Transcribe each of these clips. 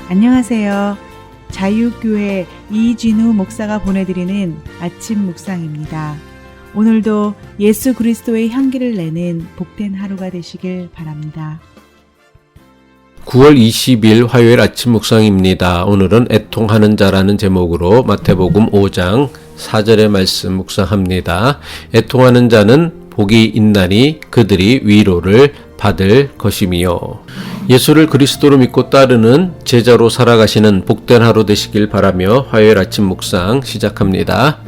안녕하세요. 자유교회 이진우 목사가 보내드리는 아침 묵상입니다. 오늘도 예수 그리스도의 향기를 내는 복된 하루가 되시길 바랍니다. 9월 20일 화요일 아침 묵상입니다. 오늘은 애통하는 자라는 제목으로 마태복음 5장 4절의 말씀 묵상합니다. 애통하는 자는 복이 있나니 그들이 위로를 받을 것이며, 예수를 그리스도로 믿고 따르는 제자로 살아가시는 복된 하루 되시길 바라며 화요일 아침 묵상 시작합니다.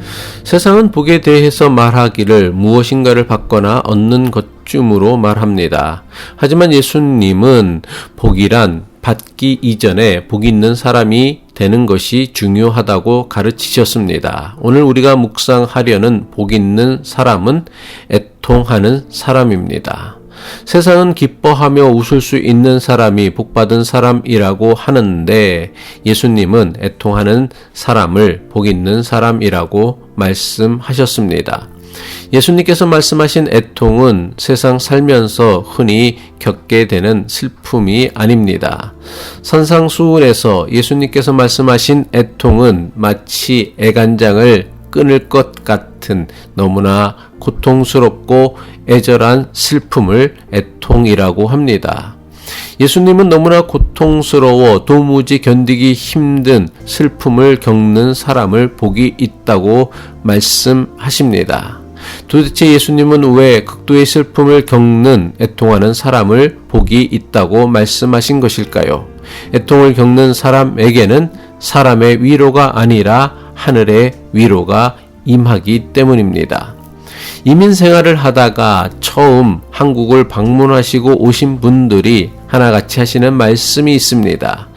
세상은 복에 대해서 말하기를 무엇인가를 받거나 얻는 것쯤으로 말합니다. 하지만 예수님은 복이란 받기 이전에 복 있는 사람이 되는 것이 중요하다고 가르치셨습니다. 오늘 우리가 묵상하려는 복 있는 사람은 애통하는 사람입니다. 세상은 기뻐하며 웃을 수 있는 사람이 복받은 사람이라고 하는데, 예수님은 애통하는 사람을 복 있는 사람이라고 말씀하셨습니다. 예수님께서 말씀하신 애통은 세상 살면서 흔히 겪게 되는 슬픔이 아닙니다. 산상수훈에서 예수님께서 말씀하신 애통은 마치 애간장을 끊을 것 같은 너무나 고통스럽고 애절한 슬픔을 애통이라고 합니다. 예수님은 너무나 고통스러워 도무지 견디기 힘든 슬픔을 겪는 사람을 복이 있다고 말씀하십니다. 도대체 예수님은 왜 극도의 슬픔을 겪는 애통하는 사람을 복이 있다고 말씀하신 것일까요? 애통을 겪는 사람에게는 사람의 위로가 아니라 하늘의 위로가 임하기 때문입니다. 이민 생활을 하다가 처음 한국을 방문하시고 오신 분들이 하나같이 하시는 말씀이 있습니다.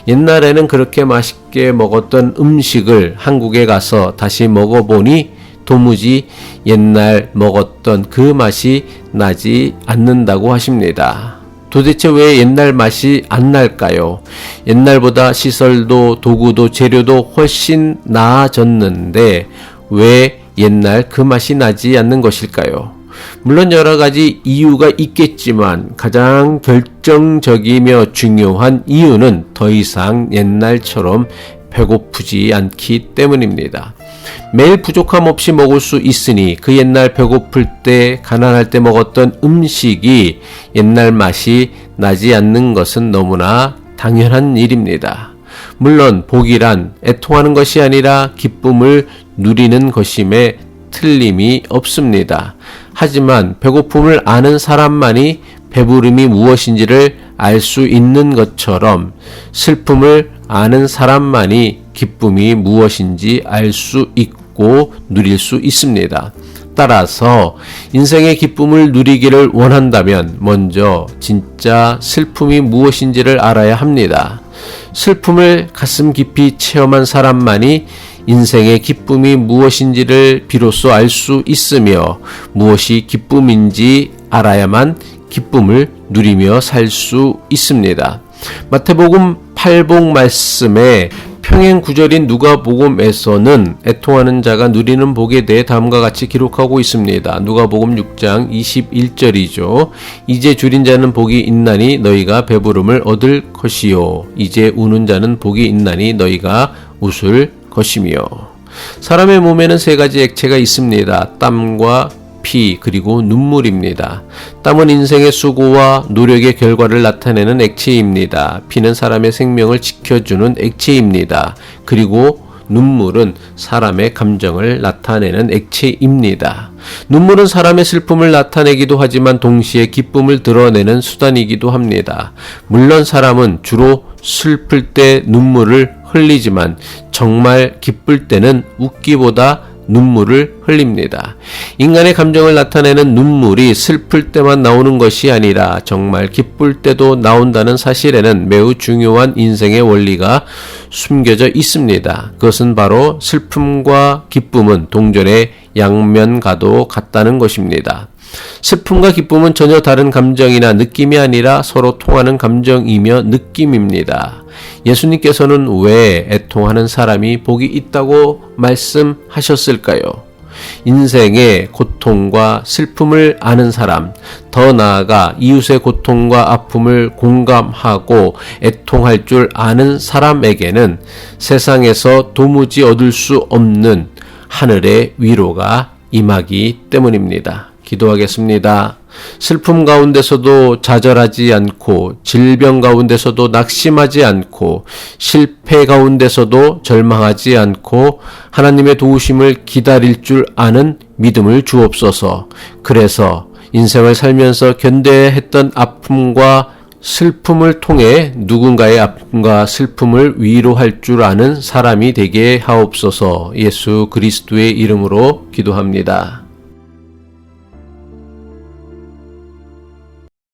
옛날에는 그렇게 맛있게 먹었던 음식을 한국에 가서 다시 먹어보니 도무지 옛날 먹었던 그 맛이 나지 않는다고 하십니다. 도대체 왜 옛날 맛이 안 날까요? 옛날보다 시설도 도구도 재료도 훨씬 나아졌는데 왜 옛날 그 맛이 나지 않는 것일까요? 물론 여러 가지 이유가 있겠지만 가장 결정적이며 중요한 이유는 더 이상 옛날처럼 배고프지 않기 때문입니다. 매일 부족함 없이 먹을 수 있으니 그 옛날 배고플 때 가난할 때 먹었던 음식이 옛날 맛이 나지 않는 것은 너무나 당연한 일입니다. 물론 복이란 애통하는 것이 아니라 기쁨을 누리는 것임에 틀림이 없습니다. 하지만 배고픔을 아는 사람만이 배부름이 무엇인지를 알 수 있는 것처럼 슬픔을 아는 사람만이 기쁨이 무엇인지 알 수 있고 누릴 수 있습니다. 따라서 인생의 기쁨을 누리기를 원한다면 먼저 진짜 슬픔이 무엇인지를 알아야 합니다. 슬픔을 가슴 깊이 체험한 사람만이 인생의 기쁨이 무엇인지를 비로소 알 수 있으며, 무엇이 기쁨인지 알아야만 기쁨을 누리며 살 수 있습니다. 마태복음 8복 말씀에 평행 구절인 누가복음에서는 애통하는 자가 누리는 복에 대해 다음과 같이 기록하고 있습니다. 누가복음 6장 21절이죠. 이제 줄인 자는 복이 있나니 너희가 배부름을 얻을 것이요, 이제 우는 자는 복이 있나니 너희가 웃을 것이며. 사람의 몸에는 세 가지 액체가 있습니다. 땀과 피, 그리고 눈물입니다. 땀은 인생의 수고와 노력의 결과를 나타내는 액체입니다. 피는 사람의 생명을 지켜주는 액체입니다. 그리고 눈물은 사람의 감정을 나타내는 액체입니다. 눈물은 사람의 슬픔을 나타내기도 하지만 동시에 기쁨을 드러내는 수단이기도 합니다. 물론 사람은 주로 슬플 때 눈물을 흘리지만 정말 기쁠 때는 웃기보다 눈물을 흘립니다. 인간의 감정을 나타내는 눈물이 슬플 때만 나오는 것이 아니라 정말 기쁠 때도 나온다는 사실에는 매우 중요한 인생의 원리가 숨겨져 있습니다. 그것은 바로 슬픔과 기쁨은 동전의 양면과도 같다는 것입니다. 슬픔과 기쁨은 전혀 다른 감정이나 느낌이 아니라 서로 통하는 감정이며 느낌입니다. 예수님께서는 왜 애통하는 사람이 복이 있다고 말씀하셨을까요? 인생의 고통과 슬픔을 아는 사람, 더 나아가 이웃의 고통과 아픔을 공감하고 애통할 줄 아는 사람에게는 세상에서 도무지 얻을 수 없는 하늘의 위로가 임하기 때문입니다. 기도하겠습니다. 슬픔 가운데서도 좌절하지 않고, 질병 가운데서도 낙심하지 않고, 실패 가운데서도 절망하지 않고 하나님의 도우심을 기다릴 줄 아는 믿음을 주옵소서. 그래서 인생을 살면서 견뎌야 했던 아픔과 슬픔을 통해 누군가의 아픔과 슬픔을 위로할 줄 아는 사람이 되게 하옵소서. 예수 그리스도의 이름으로 기도합니다.